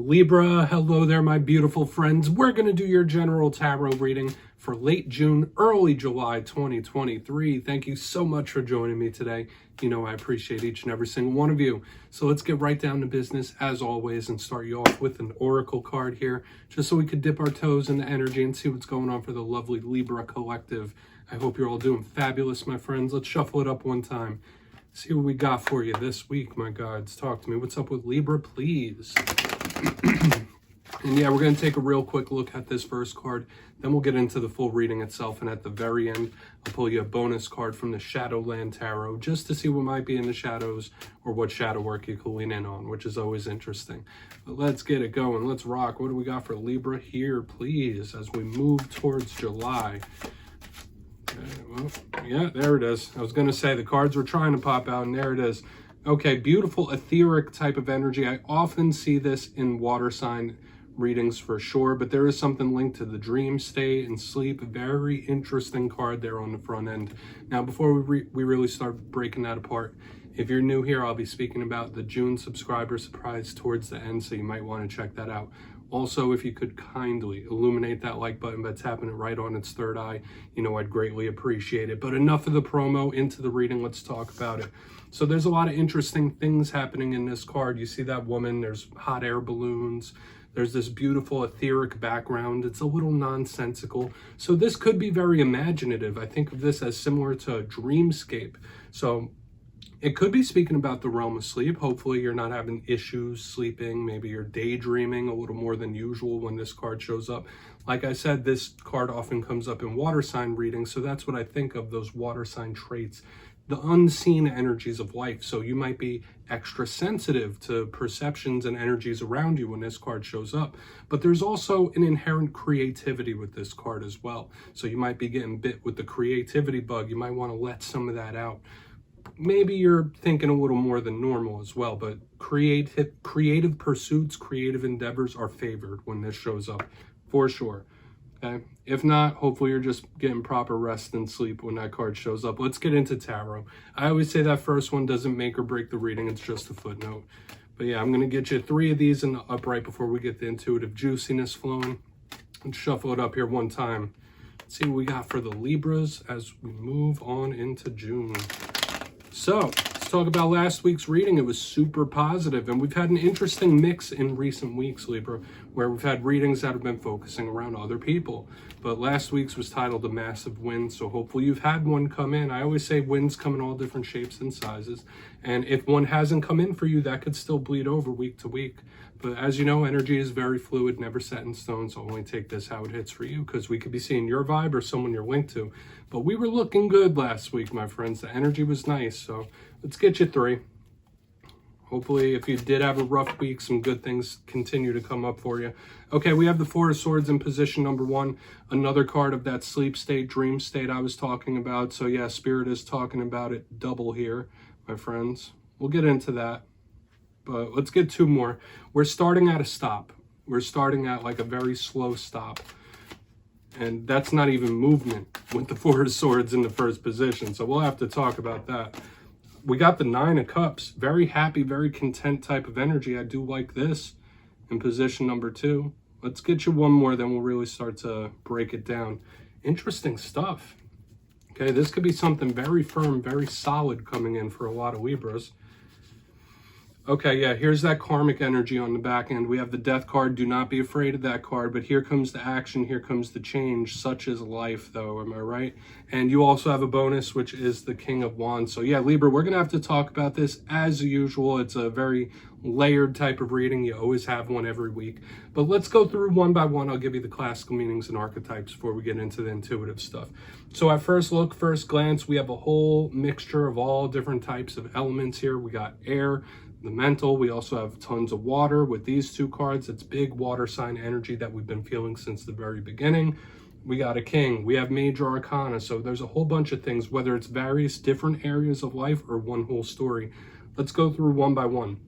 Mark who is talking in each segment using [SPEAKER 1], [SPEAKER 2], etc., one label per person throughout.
[SPEAKER 1] Libra, hello there, my beautiful friends. We're going to do your general tarot reading for late June, early July 2023. Thank you so much for joining me today. You know I appreciate each and every single one of you. So let's get right down to business, as always, and start you off with an oracle card here, just so we could dip our toes into energy and see what's going on for the lovely Libra collective. I hope you're all doing fabulous, my friends. Let's shuffle it up one time. See what we got for you this week, my gods. Talk to me. What's up with Libra, please? And yeah, we're going to take a real quick look at this first card. Then we'll get into the full reading itself. And at the very end, I'll pull you a bonus card from the Shadowland Tarot just to see what might be in the shadows or what shadow work you can lean in on, which is always interesting. But let's get it going. Let's rock. What do we got for Libra here, please, as we move towards July? Well, yeah, there it is. I was going to say the cards were trying to pop out, and there it is. Okay, beautiful etheric type of energy. I often see this in water sign readings for sure, but there is something linked to the dream state and sleep. Very interesting card there on the front end. Now, before we really start breaking that apart, if you're new here, I'll be speaking about the June subscriber surprise towards the end, so you might want to check that out. Also, if you could kindly illuminate that like button by tapping it right on its third eye, you know I'd greatly appreciate it. But enough of the promo, into the reading, let's talk about it. So there's a lot of interesting things happening in this card. You see that woman, there's hot air balloons, there's this beautiful etheric background. It's a little nonsensical. So this could be very imaginative. I think of this as similar to a dreamscape. So it could be speaking about the realm of sleep. Hopefully you're not having issues sleeping. Maybe you're daydreaming a little more than usual when this card shows up. Like I said, this card often comes up in water sign readings. So that's what I think of, those water sign traits, the unseen energies of life. So you might be extra sensitive to perceptions and energies around you when this card shows up. But there's also an inherent creativity with this card as well. So you might be getting bit with the creativity bug. You might want to let some of that out. Maybe you're thinking a little more than normal as well, but creative pursuits, creative endeavors are favored when this shows up, for sure. Okay? If not, hopefully you're just getting proper rest and sleep when that card shows up. Let's get into tarot. I always say that first one doesn't make or break the reading. It's just a footnote. But yeah, I'm going to get you 3 of these in the upright before we get the intuitive juiciness flowing. Let's shuffle it up here one time. Let's see what we got for the Libras as we move on into June. So let's talk about last week's reading. It was super positive, and we've had an interesting mix in recent weeks, Libra, where we've had readings that have been focusing around other people. But last week's was titled A Massive Win, so hopefully you've had one come in. I always say wins come in all different shapes and sizes, and if one hasn't come in for you, that could still bleed over week to week. But as you know, energy is very fluid, never set in stone, so only take this how it hits for you, because we could be seeing your vibe or someone you're linked to. But we were looking good last week, my friends. The energy was nice, so let's get you 3. Hopefully, if you did have a rough week, some good things continue to come up for you. Okay, we have the 4 of Swords in position number 1. Another card of that sleep state, dream state I was talking about. So yeah, Spirit is talking about it double here, my friends. We'll get into that. But let's get 2 more. We're starting at a stop. We're starting at like a very slow stop. And that's not even movement with the 4 of Swords in the first position. So we'll have to talk about that. We got the 9 of Cups. Very happy, very content type of energy. I do like this in position number 2. Let's get you 1 more, then we'll really start to break it down. Interesting stuff. Okay, this could be something very firm, very solid coming in for a lot of Libras. Okay, yeah, here's that karmic energy on the back end. We have the Death card. Do not be afraid of that card. But here comes the action. Here comes the change. Such is life, though. Am I right? And you also have a bonus, which is the King of Wands. So, yeah, Libra, we're going to have to talk about this as usual. It's a very layered type of reading. You always have one every week. But let's go through one by one. I'll give you the classical meanings and archetypes before we get into the intuitive stuff. So at first look, first glance, we have a whole mixture of all different types of elements here. We got air, the mental. We also have tons of water with these 2 cards. It's big water sign energy that we've been feeling since the very beginning. We got a king. We have major arcana. So there's a whole bunch of things, whether it's various different areas of life or one whole story. Let's go through one by one.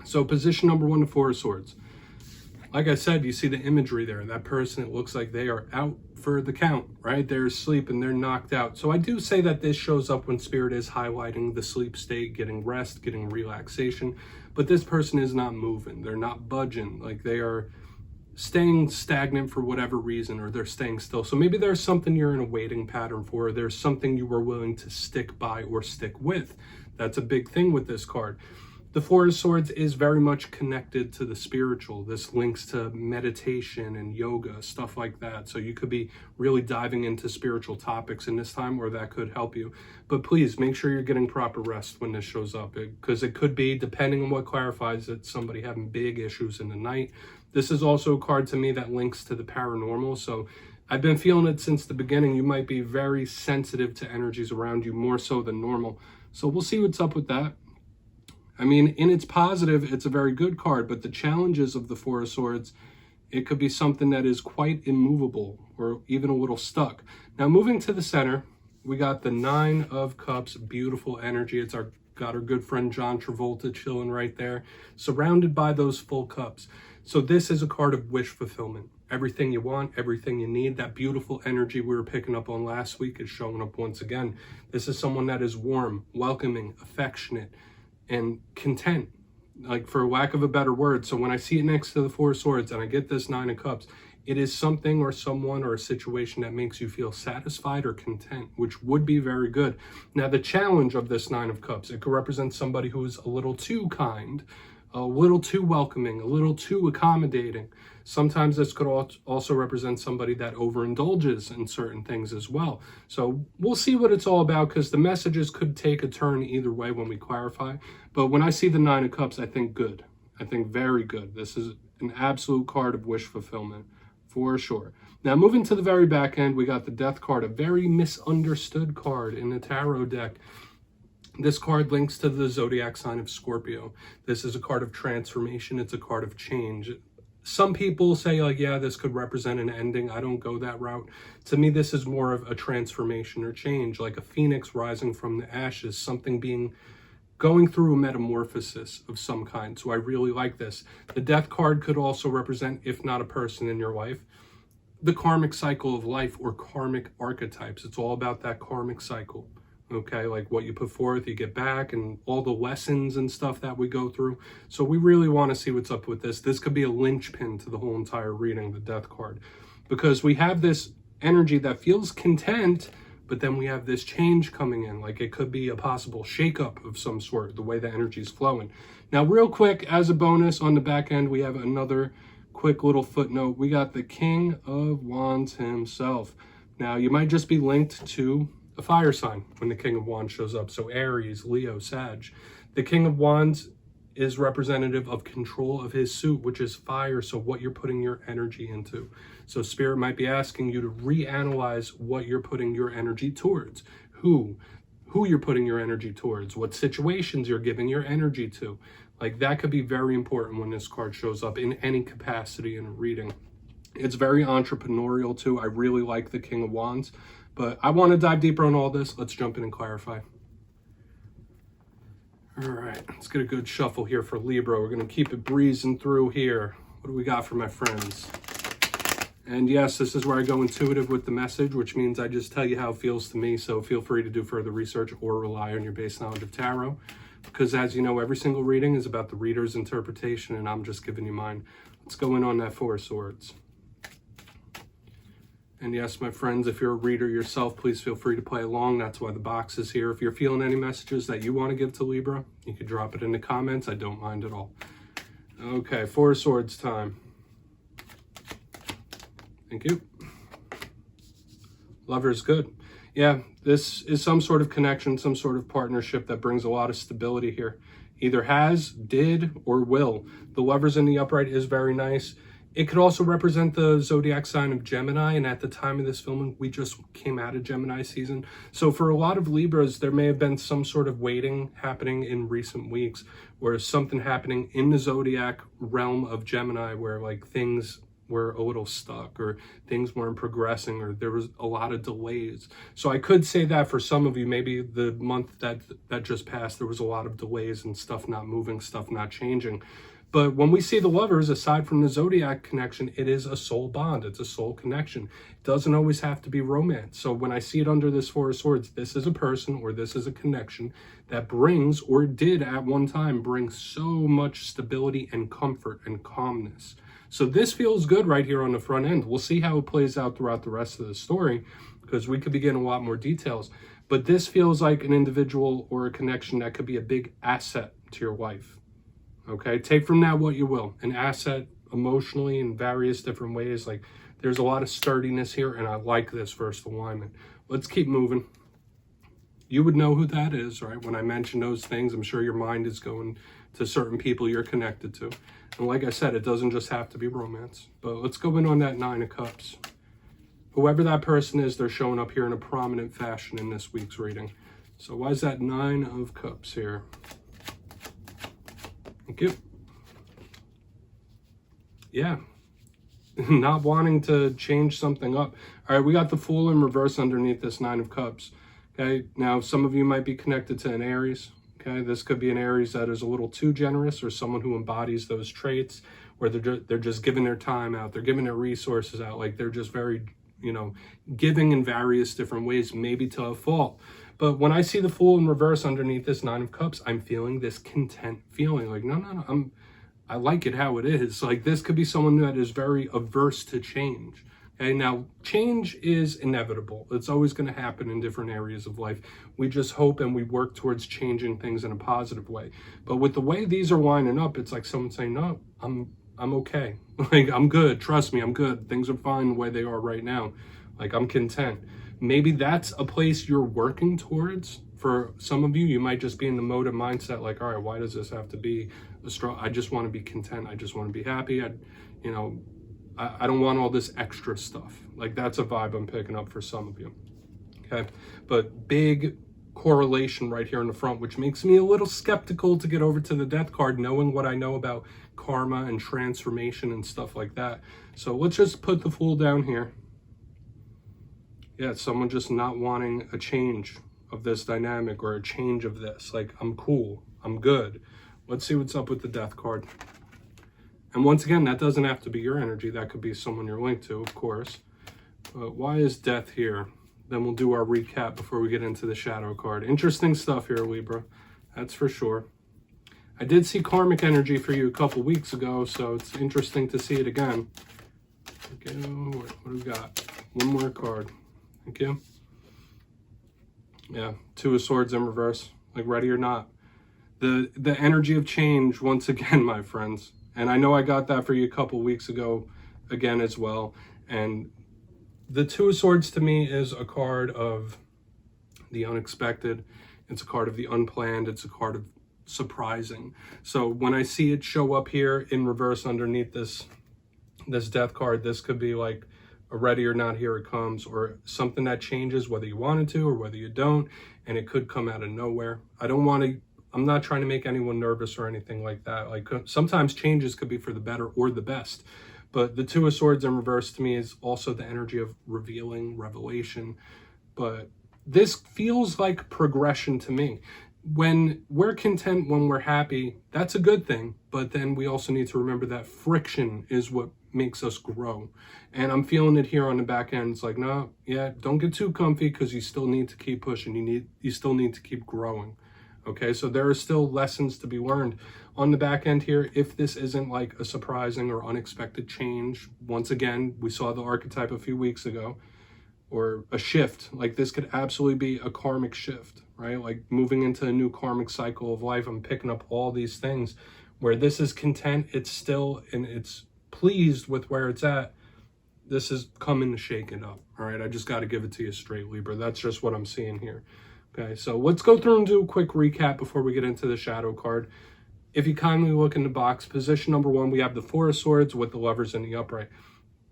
[SPEAKER 1] So position number 1, the 4 of Swords. Like I said, you see the imagery there. That person, it looks like they are out for the count, right? They're asleep and they're knocked out. So I do say that this shows up when Spirit is highlighting the sleep state, getting rest, getting relaxation. but this person is not moving. They're not budging. Like, they are staying stagnant for whatever reason, or they're staying still. So maybe there's something you're in a waiting pattern for, or there's something you were willing to stick by or stick with. That's a big thing with this card. The Four of Swords is very much connected to the spiritual. This links to meditation and yoga, stuff like that. So you could be really diving into spiritual topics in this time, or that could help you. But please make sure you're getting proper rest when this shows up, because it could be, depending on what clarifies it, somebody having big issues in the night. This is also a card to me that links to the paranormal. So I've been feeling it since the beginning. You might be very sensitive to energies around you, more so than normal. So we'll see what's up with that. I mean, in its positive, it's a very good card, but the challenges of the Four of Swords, it could be something that is quite immovable or even a little stuck. Now, moving to the center, we got the Nine of Cups, beautiful energy. It's got our good friend John Travolta chilling right there, surrounded by those full cups. So this is a card of wish fulfillment. Everything you want, everything you need, that beautiful energy we were picking up on last week is showing up once again. This is someone that is warm, welcoming, affectionate, and content, like, for lack of a better word. So when I see it next to the Four of Swords and I get this Nine of Cups, it is something or someone or a situation that makes you feel satisfied or content, which would be very good. Now, the challenge of this Nine of Cups, it could represent somebody who is a little too kind, a little too welcoming, a little too accommodating. Sometimes this could also represent somebody that overindulges in certain things as well. So we'll see what it's all about, because the messages could take a turn either way when we clarify. But when I see the Nine of Cups, I think good. I think very good. This is an absolute card of wish fulfillment, for sure. Now, moving to the very back end, we got the Death card, a very misunderstood card in the tarot deck. This card links to the zodiac sign of Scorpio. This is a card of transformation. It's a card of change. Some people say, like, yeah, this could represent an ending. I don't go that route. To me, this is more of a transformation or change, like a phoenix rising from the ashes, something going through a metamorphosis of some kind. So I really like this. The Death card could also represent, if not a person in your life, the karmic cycle of life, or karmic archetypes. It's all about that karmic cycle. Okay, like what you put forth, you get back, and all the lessons and stuff that we go through. So we really want to see what's up with this. This could be a linchpin to the whole entire reading, the Death card, because we have this energy that feels content, but then we have this change coming in. Like, it could be a possible shakeup of some sort, the way the energy is flowing. Now, real quick, as a bonus on the back end, we have another quick little footnote. We got the King of Wands himself. Now, you might just be linked to a fire sign when the King of Wands shows up. So Aries, Leo, Sag. The King of Wands is representative of control of his suit, which is fire. So what you're putting your energy into. So Spirit might be asking you to reanalyze what you're putting your energy towards. Who you're putting your energy towards. What situations you're giving your energy to. Like, that could be very important when this card shows up in any capacity in a reading. It's very entrepreneurial too. I really like the King of Wands. But I want to dive deeper on all this. Let's jump in and clarify. All right, let's get a good shuffle here for Libra. We're going to keep it breezing through here. What do we got for my friends? And yes, this is where I go intuitive with the message, which means I just tell you how it feels to me. So feel free to do further research or rely on your base knowledge of tarot. Because as you know, every single reading is about the reader's interpretation, and I'm just giving you mine. Let's go in on that Four of Swords. And yes, my friends, if you're a reader yourself, please feel free to play along. That's why the box is here. If you're feeling any messages that you want to give to Libra, you can drop it in the comments. I don't mind at all. Okay, Four of Swords time. Thank you. Lover's good. Yeah, this is some sort of connection, some sort of partnership that brings a lot of stability here. Either has, did, or will. The Lovers in the upright is very nice. It could also represent the zodiac sign of Gemini, and at the time of this filming, we just came out of Gemini season. So for a lot of Libras, there may have been some sort of waiting happening in recent weeks, or something happening in the zodiac realm of Gemini where, like, things were a little stuck, or things weren't progressing, or there was a lot of delays. So I could say that for some of you, maybe the month that just passed, there was a lot of delays and stuff not moving, stuff not changing. But when we see the Lovers, aside from the zodiac connection, it is a soul bond. It's a soul connection. It doesn't always have to be romance. So when I see it under this Four of Swords, this is a person or this is a connection that brings, or did at one time, bring so much stability and comfort and calmness. So this feels good right here on the front end. We'll see how it plays out throughout the rest of the story, because we could be getting a lot more details. But this feels like an individual or a connection that could be a big asset to your life. Okay, take from that what you will. An asset emotionally in various different ways. Like, there's a lot of sturdiness here, and I like this first alignment. Let's keep moving. You would know who that is, right? When I mention those things, I'm sure your mind is going to certain people you're connected to. And like I said, it doesn't just have to be romance. But let's go in on that Nine of Cups. Whoever that person is, they're showing up here in a prominent fashion in this week's reading. So why is that Nine of Cups here? Thank you. Yeah. Not wanting to change something up. All right, we got the Fool in reverse underneath this Nine of Cups. Okay, now some of you might be connected to an Aries. Okay, this could be an Aries that is a little too generous, or someone who embodies those traits where they're just giving their time out. They're giving their resources out. Like, they're just very, giving in various different ways, maybe to a fault. But when I see the Fool in reverse underneath this Nine of Cups, I'm feeling this content feeling. Like, no, I like it how it is. Like, this could be someone that is very averse to change. Okay, now change is inevitable. It's always going to happen in different areas of life. We just hope and we work towards changing things in a positive way. But with the way these are lining up, it's like someone saying, no, I'm okay. Like, I'm good. Trust me, I'm good. Things are fine the way they are right now. Like, I'm content. Maybe that's a place you're working towards. For some of you, you might just be in the mode of mindset, like, all right, why does this have to be a struggle? I just want to be content. I just want to be happy. I don't want all this extra stuff. Like, that's a vibe I'm picking up for some of you. Okay, but big correlation right here in the front, which makes me a little skeptical to get over to the Death card, knowing what I know about karma and transformation and stuff like that. So let's just put the Fool down here. Yeah, someone just not wanting a change of this dynamic or a change of this. Like, I'm cool, I'm good. Let's see what's up with the Death card. And once again, that doesn't have to be your energy. That could be someone you're linked to, of course. But why is Death here? Then we'll do our recap before we get into the Shadow card. Interesting stuff here, Libra. That's for sure. I did see Karmic energy for you a couple weeks ago, so it's interesting to see it again. Okay, what do we got? One more card. Thank you. Yeah, Two of Swords in reverse. Like, ready or not. The energy of change, once again, my friends. And I know I got that for you a couple weeks ago again as well. And the Two of Swords to me is a card of the unexpected. It's a card of the unplanned. It's a card of surprising. So when I see it show up here in reverse underneath this Death card, this could be like a ready or not, here it comes, or something that changes whether you want it to or whether you don't, and it could come out of nowhere. I'm not trying to make anyone nervous or anything like that. Like, sometimes changes could be for the better or the best. But the Two of Swords in reverse to me is also the energy of revealing, revelation. But this feels like progression to me. When we're content, when we're happy, that's a good thing. But then we also need to remember that friction is what makes us grow. And I'm feeling it here on the back end. It's like, no, yeah, don't get too comfy, because you still need to keep pushing. You still need to keep growing. Okay, so there are still lessons to be learned on the back end here. If this isn't like a surprising or unexpected change, once again, we saw the archetype a few weeks ago, or a shift. Like, this could absolutely be a karmic shift, right? Like, moving into a new karmic cycle of life. I'm picking up all these things where this is content, it's still, and it's pleased with where it's at. This is coming to shake it up. All right, I just got to give it to you straight, Libra. That's just what I'm seeing here. Okay, so let's go through and do a quick recap before we get into the Shadow card. If you kindly look in the box, position number 1, we have the Four of Swords with the Lovers in the upright.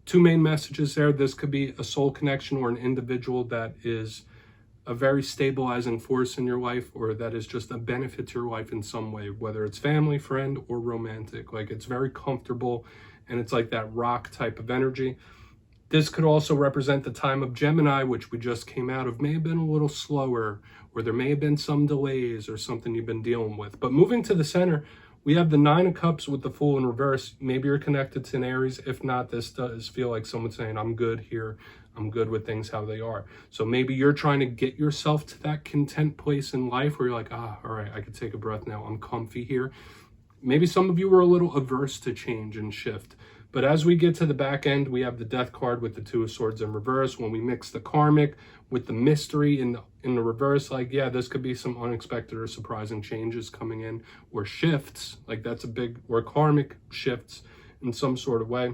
[SPEAKER 1] Two main messages there. This could be a soul connection or an individual that is a very stabilizing force in your life, or that is just a benefit to your life in some way, whether it's family, friend, or romantic. Like, it's very comfortable, and it's like that rock type of energy. This could also represent the time of Gemini, which we just came out of, may have been a little slower, or there may have been some delays or something you've been dealing with. But moving to the center, We have the Nine of Cups with the Fool in reverse. Maybe you're connected to an Aries. If not, this does feel like someone saying, I'm good here. I'm good with things how they are. So maybe you're trying to get yourself to that content place in life where you're like, all right, I can take a breath now. I'm comfy here. Maybe some of you were a little averse to change and shift. But as we get to the back end, we have the Death card with the Two of Swords in reverse. When we mix the Karmic with the mystery in the reverse, like, yeah, this could be some unexpected or surprising changes coming in, or shifts. Like, that's a big, or Karmic shifts in some sort of way.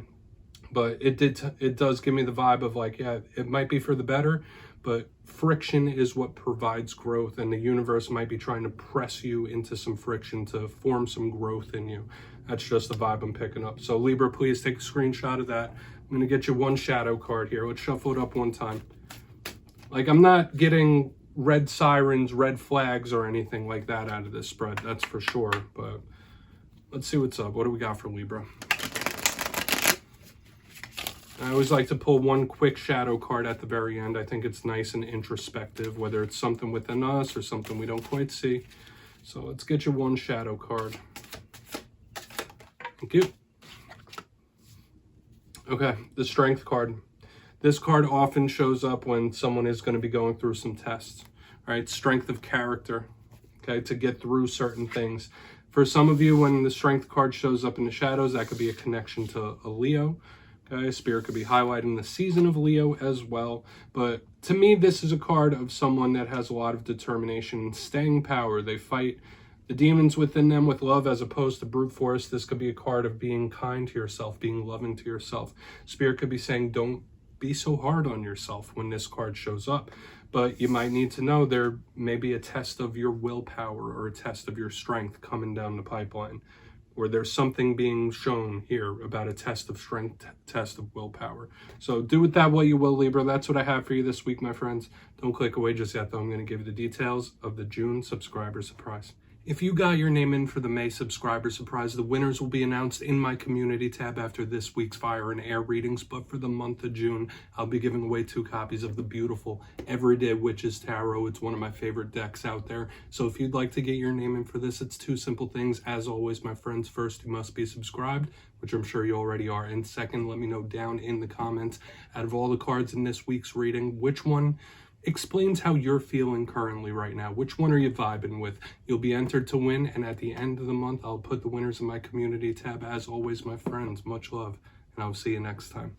[SPEAKER 1] But it does give me the vibe of like, yeah, it might be for the better, but friction is what provides growth, and the universe might be trying to press you into some friction to form some growth in you. That's just the vibe I'm picking up. So Libra, please take a screenshot of that. I'm going to get you one shadow card here. Let's shuffle it up one time. Like, I'm not getting red sirens, red flags, or anything like that out of this spread. That's for sure. But let's see what's up. What do we got for Libra? I always like to pull one quick shadow card at the very end. I think it's nice and introspective, whether it's something within us or something we don't quite see. So let's get you one shadow card. Thank you. Okay, the Strength card. This card often shows up when someone is going to be going through some tests, right? Strength of character, okay, to get through certain things. For some of you, when the Strength card shows up in the shadows, that could be a connection to a Leo. Okay, Spirit could be highlighting the season of Leo as well. But to me, this is a card of someone that has a lot of determination and staying power. They fight the demons within them with love as opposed to brute force. This could be a card of being kind to yourself, being loving to yourself. Spirit could be saying, don't be so hard on yourself when this card shows up. But you might need to know there may be a test of your willpower or a test of your strength coming down the pipeline. Or there's something being shown here about a test of strength, test of willpower. So do with that what you will, Libra. That's what I have for you this week, my friends. Don't click away just yet, though. I'm going to give you the details of the June subscriber surprise. If you got your name in for the May subscriber surprise, the winners will be announced in my community tab after this week's Fire and Air readings. But for the month of June, I'll be giving away 2 copies of the beautiful Everyday Witches Tarot. It's one of my favorite decks out there. So if you'd like to get your name in for this, it's 2 simple things. As always, my friends, first, you must be subscribed, which I'm sure you already are. And second, let me know down in the comments, out of all the cards in this week's reading, which one explains how you're feeling currently right now. Which one are you vibing with? You'll be entered to win, and at the end of the month, I'll put the winners in my community tab. As always, my friends, much love, and I'll see you next time.